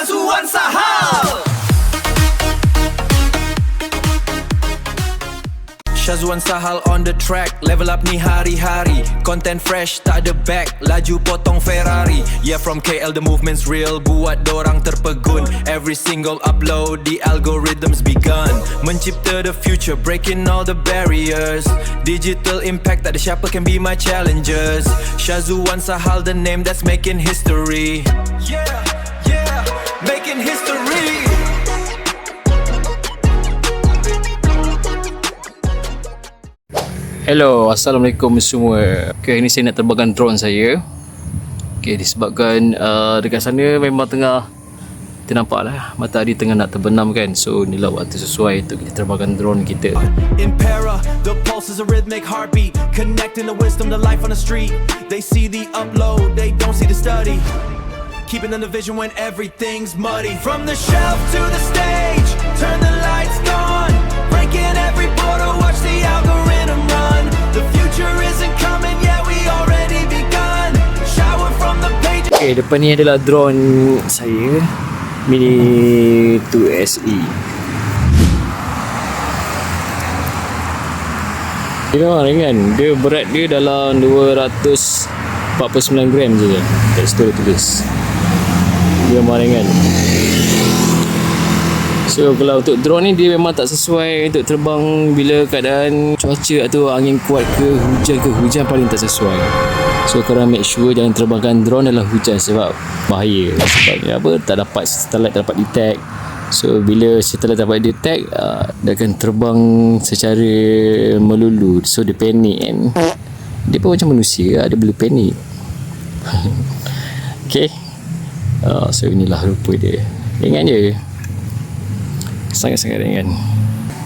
Syazwan Sahal. Syazwan Sahal on the track, level up ni hari-hari. Content fresh, tak ada back, laju potong Ferrari. Yeah, from KL the movement's real, buat dorang terpegun. Every single upload, the algorithms begun. Mencipta the future, breaking all the barriers. Digital impact, tak ada siapa can be my challengers. Syazwan Sahal, the name that's making history. Yeah, yeah, making history. Hello, Assalamualaikum semua. Okay, ini saya nak terbangkan drone saya. Okay, disebabkan dekat sana memang tengah, kita nampak lah matahari tengah nak terbenam kan. So inilah waktu sesuai untuk kita terbangkan drone kita. In para, the pulse is a rhythmic heartbeat, connecting the wisdom to life on the street. They see the upload, they don't see the study. Keeping in the vision when everything's muddy. From the shelf to the stage, turn the lights on. Breaking every border, watch the algorithm run. The future isn't coming yet, we already begun. Shower from the page. Okay, depan ni adalah drone saya, Mini 2 SE. Dia memang ringan. Dia berat dia dalam 249 gram je. Kat situ dia tulis. Dia memang ringan. So kalau untuk drone ni dia memang tak sesuai untuk terbang bila keadaan cuaca atau angin kuat ke hujan paling tak sesuai. So korang make sure jangan terbangkan drone dalam hujan sebab bahaya. Sebabnya apa, tak dapat satellite dapat detect. So bila satellite dapat detect, dia akan terbang secara melulu. So dia panik kan. Dia pun macam manusia, dia boleh panik. Okay, so inilah rupa dia. Ringan je, sangat-sangat ringan.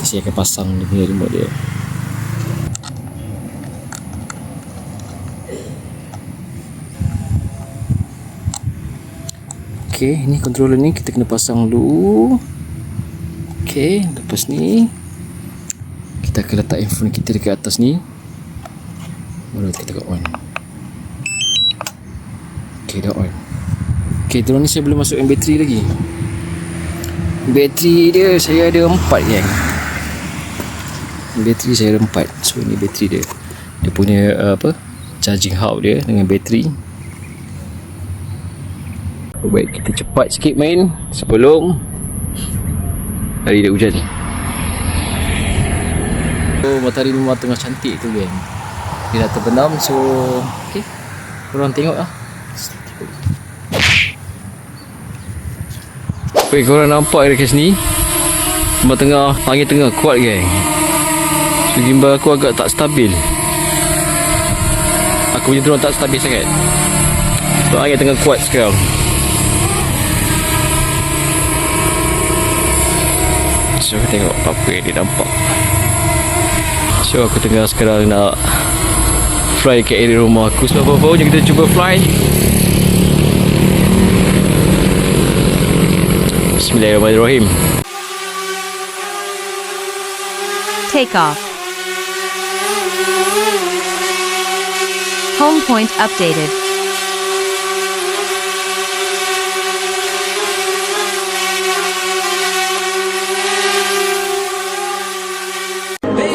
Saya akan pasang dia punya remote dia. Okay, ni controller ni kita kena pasang dulu. Okay, lepas ni kita akan letak handphone kita dekat atas ni, baru kita on. Okay, dah on. Okay, drone ni saya belum masukkan bateri lagi. Bateri dia saya ada 4 kan. Bateri saya ada 4. So ni bateri dia. Dia punya charging hub dia dengan bateri. Baik, kita cepat sikit main sebelum hari dia hujan. So matahari memang tengah cantik tu kan. Dia dah terbenam. So okay, korang tengok lah. Okay, korang nampak dekat sini memang tengah, angin tengah kuat kan. So gimbal aku agak tak stabil. Aku punya drone tak stabil sangat. So angin tengah kuat sekarang. So tengok apa yang dia nampak. So aku tengah sekarang nak fly ke area rumah aku. So apa-apa jom kita cuba fly. Bismillahirrahmanirrahim. Take off. Home point updated.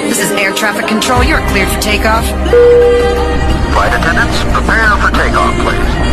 This is air traffic control. You're cleared for takeoff. Flight attendants, prepare for takeoff, please.